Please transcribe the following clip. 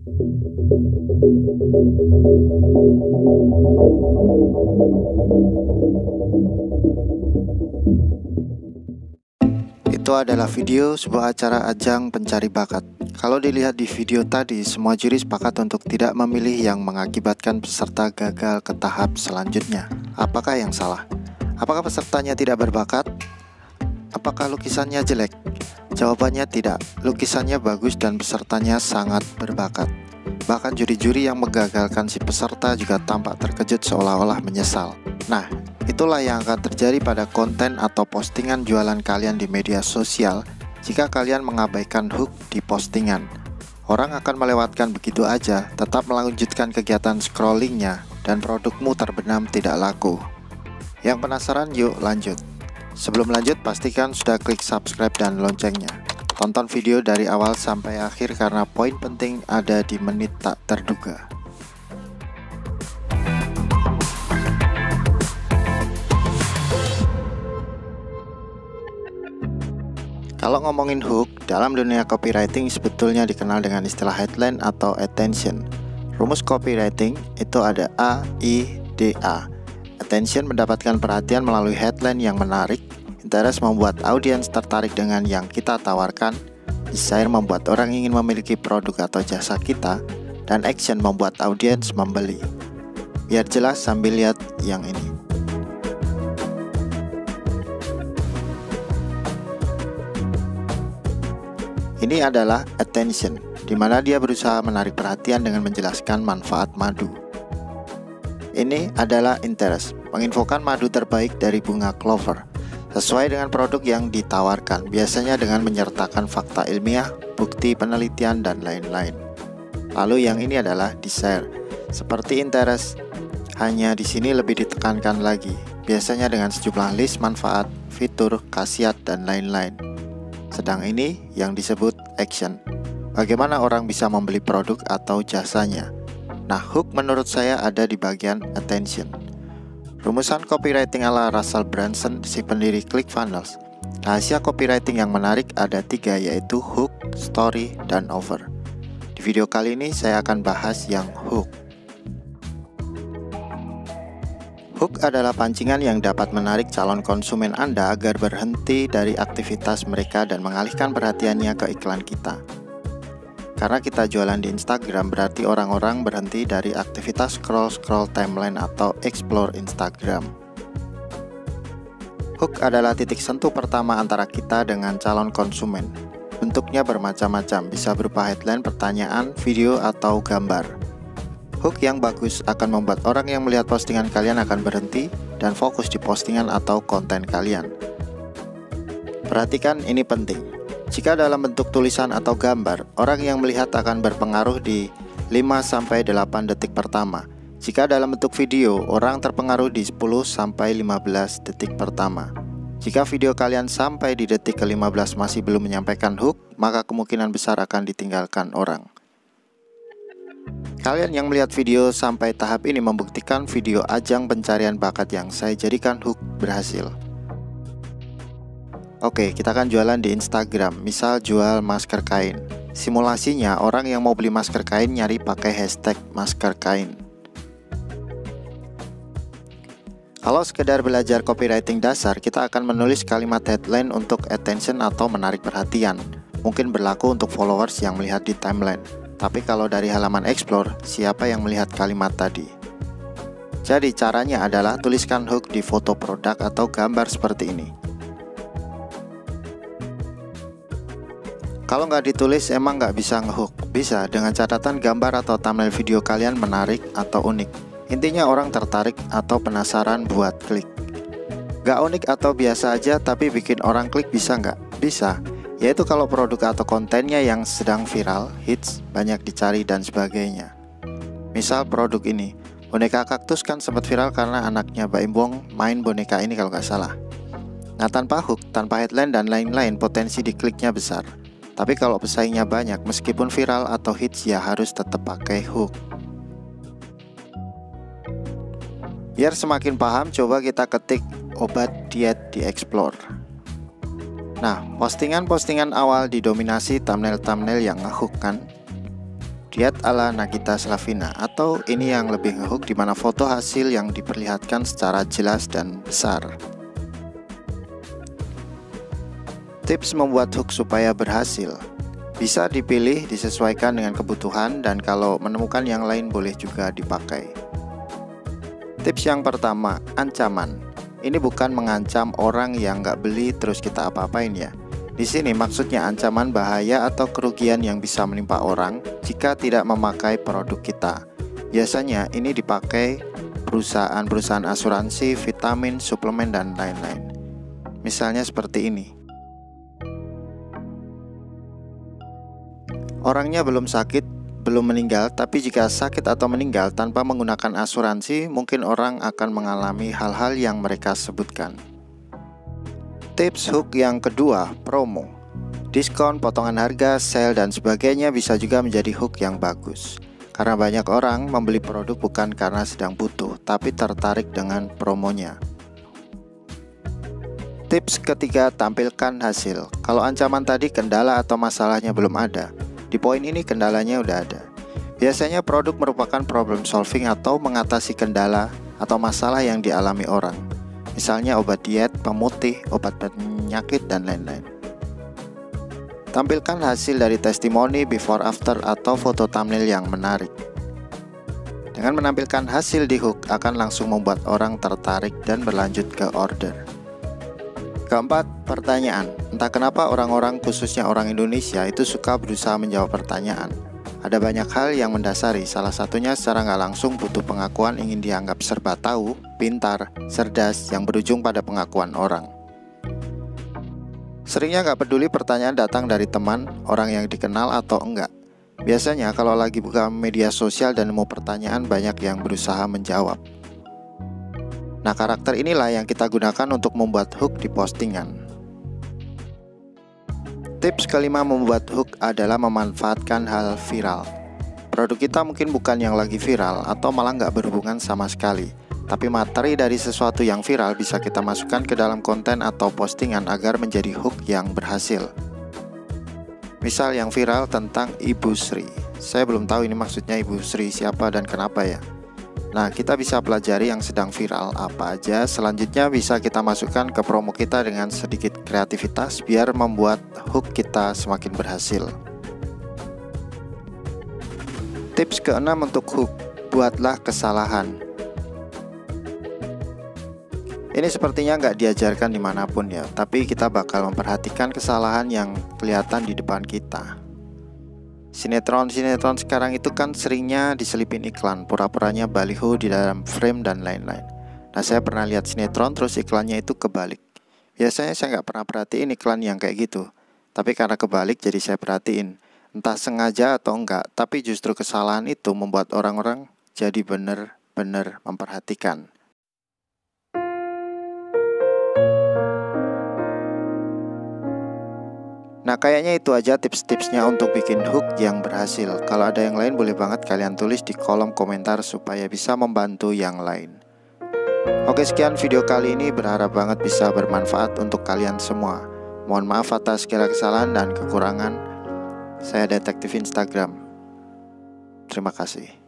Itu adalah video sebuah acara ajang pencari bakat. Kalau dilihat di video tadi, semua juri sepakat untuk tidak memilih yang mengakibatkan peserta gagal ke tahap selanjutnya. Apakah yang salah? Apakah pesertanya tidak berbakat? Apakah lukisannya jelek? Jawabannya tidak. Lukisannya bagus dan pesertanya sangat berbakat. Bahkan juri-juri yang menggagalkan si peserta juga tampak terkejut seolah-olah menyesal. Nah, itulah yang akan terjadi pada konten atau postingan jualan kalian di media sosial jika kalian mengabaikan hook di postingan. Orang akan melewatkan begitu aja, tetap melanjutkan kegiatan scrollingnya, dan produkmu terbenam tidak laku. Yang penasaran? Yuk lanjut. Sebelum lanjut, pastikan sudah klik subscribe dan loncengnya. Tonton video dari awal sampai akhir karena poin penting ada di menit tak terduga. Kalau ngomongin hook, dalam dunia copywriting sebetulnya dikenal dengan istilah headline atau attention. Rumus copywriting itu ada A, I, D, A. Attention mendapatkan perhatian melalui headline yang menarik, interest membuat audiens tertarik dengan yang kita tawarkan, desire membuat orang ingin memiliki produk atau jasa kita, dan action membuat audiens membeli. Biar jelas sambil lihat yang ini. Ini adalah attention, di mana dia berusaha menarik perhatian dengan menjelaskan manfaat madu. Ini adalah interest, menginfokan madu terbaik dari bunga clover, sesuai dengan produk yang ditawarkan, biasanya dengan menyertakan fakta ilmiah, bukti penelitian, dan lain-lain. Lalu yang ini adalah desire, seperti interest, hanya di sini lebih ditekankan lagi, biasanya dengan sejumlah list manfaat, fitur, khasiat, dan lain-lain. Sedang ini yang disebut action, bagaimana orang bisa membeli produk atau jasanya. Nah, hook menurut saya ada di bagian attention. Rumusan copywriting ala Russell Brunson, si pendiri ClickFunnels. Rahasia copywriting yang menarik ada 3, yaitu hook, story, dan offer. Di video kali ini saya akan bahas yang hook. Hook adalah pancingan yang dapat menarik calon konsumen Anda agar berhenti dari aktivitas mereka dan mengalihkan perhatiannya ke iklan kita. Karena kita jualan di Instagram, berarti orang-orang berhenti dari aktivitas scroll timeline atau explore Instagram. Hook adalah titik sentuh pertama antara kita dengan calon konsumen. Bentuknya bermacam-macam, bisa berupa headline, pertanyaan, video, atau gambar. Hook yang bagus akan membuat orang yang melihat postingan kalian akan berhenti dan fokus di postingan atau konten kalian. Perhatikan, ini penting. Jika dalam bentuk tulisan atau gambar, orang yang melihat akan berpengaruh di 5-8 detik pertama. Jika dalam bentuk video, orang terpengaruh di 10-15 detik pertama. Jika video kalian sampai di detik ke-15 masih belum menyampaikan hook, maka kemungkinan besar akan ditinggalkan orang. Kalian yang melihat video sampai tahap ini membuktikan video ajang pencarian bakat yang saya jadikan hook berhasil. Oke, kita akan jualan di Instagram, misal jual masker kain. Simulasinya, orang yang mau beli masker kain nyari pakai hashtag masker kain. Kalau sekedar belajar copywriting dasar, kita akan menulis kalimat headline untuk attention atau menarik perhatian. Mungkin berlaku untuk followers yang melihat di timeline. Tapi kalau dari halaman explore, siapa yang melihat kalimat tadi? Jadi caranya adalah tuliskan hook di foto produk atau gambar seperti ini. Kalau nggak ditulis emang nggak bisa ngehook. Bisa dengan catatan gambar atau thumbnail video kalian menarik atau unik. Intinya orang tertarik atau penasaran buat klik. Nggak unik atau biasa aja tapi bikin orang klik bisa nggak? Bisa. Yaitu kalau produk atau kontennya yang sedang viral, hits, banyak dicari dan sebagainya. Misal produk ini, boneka kaktus kan sempat viral karena anaknya Mbak Imbong main boneka ini kalau nggak salah. Nah, tanpa hook, tanpa headline dan lain-lain, potensi dikliknya besar. Tapi kalau pesaingnya banyak, meskipun viral atau hits ya harus tetap pakai hook. Biar semakin paham, coba kita ketik obat diet di Explore. Nah, postingan-postingan awal didominasi thumbnail-thumbnail yang ngehook kan? Diet ala Nagita Slavina, atau ini yang lebih ngehook di mana foto hasil yang diperlihatkan secara jelas dan besar. Tips membuat hook supaya berhasil. Bisa dipilih, disesuaikan dengan kebutuhan, dan kalau menemukan yang lain boleh juga dipakai. Tips yang pertama, ancaman. Ini bukan mengancam orang yang nggak beli terus kita apa-apain ya. Di sini maksudnya ancaman bahaya atau kerugian yang bisa menimpa orang jika tidak memakai produk kita. Biasanya ini dipakai perusahaan-perusahaan asuransi, vitamin, suplemen, dan lain-lain. Misalnya seperti ini. Orangnya belum sakit, belum meninggal, tapi jika sakit atau meninggal tanpa menggunakan asuransi, mungkin orang akan mengalami hal-hal yang mereka sebutkan. Tips hook yang kedua, promo. Diskon, potongan harga, sale, dan sebagainya bisa juga menjadi hook yang bagus. Karena banyak orang membeli produk bukan karena sedang butuh, tapi tertarik dengan promonya. Tips ketiga, tampilkan hasil. Kalau ancaman tadi kendala atau masalahnya belum ada, di poin ini kendalanya udah ada. Biasanya produk merupakan problem solving atau mengatasi kendala atau masalah yang dialami orang. Misalnya obat diet, pemutih, obat penyakit, dan lain-lain. Tampilkan hasil dari testimoni, before after, atau foto thumbnail yang menarik. Dengan menampilkan hasil di hook akan langsung membuat orang tertarik dan berlanjut ke order. Keempat, pertanyaan. Entah kenapa orang-orang, khususnya orang Indonesia, itu suka berusaha menjawab pertanyaan. Ada banyak hal yang mendasari, salah satunya secara nggak langsung butuh pengakuan ingin dianggap serba tahu, pintar, cerdas, yang berujung pada pengakuan orang. Seringnya nggak peduli pertanyaan datang dari teman, orang yang dikenal atau enggak. Biasanya kalau lagi buka media sosial dan nemu pertanyaan, banyak yang berusaha menjawab. Nah, karakter inilah yang kita gunakan untuk membuat hook di postingan. Tips kelima membuat hook adalah memanfaatkan hal viral. Produk kita mungkin bukan yang lagi viral atau malah nggak berhubungan sama sekali, tapi materi dari sesuatu yang viral bisa kita masukkan ke dalam konten atau postingan agar menjadi hook yang berhasil. Misal yang viral tentang Ibu Sri. Saya belum tahu ini maksudnya Ibu Sri siapa dan kenapa ya. Nah, kita bisa pelajari yang sedang viral apa aja. Selanjutnya bisa kita masukkan ke promo kita dengan sedikit kreativitas biar membuat hook kita semakin berhasil. Tips keenam untuk hook, buatlah kesalahan. Ini sepertinya nggak diajarkan dimanapun ya, tapi kita bakal memperhatikan kesalahan yang kelihatan di depan kita. Sinetron sekarang itu kan seringnya diselipin iklan, pura-puranya baliho di dalam frame dan lain-lain. Nah, saya pernah lihat sinetron terus iklannya itu kebalik. Biasanya saya nggak pernah perhatiin iklan yang kayak gitu, tapi karena kebalik jadi saya perhatiin. Entah sengaja atau enggak, tapi justru kesalahan itu membuat orang-orang jadi benar-benar memperhatikan. Nah, kayaknya itu aja tips-tipsnya untuk bikin hook yang berhasil. Kalau ada yang lain boleh banget kalian tulis di kolom komentar supaya bisa membantu yang lain. Oke, sekian video kali ini, berharap banget bisa bermanfaat untuk kalian semua. Mohon maaf atas segala kesalahan dan kekurangan. Saya Detektif Instagram. Terima kasih.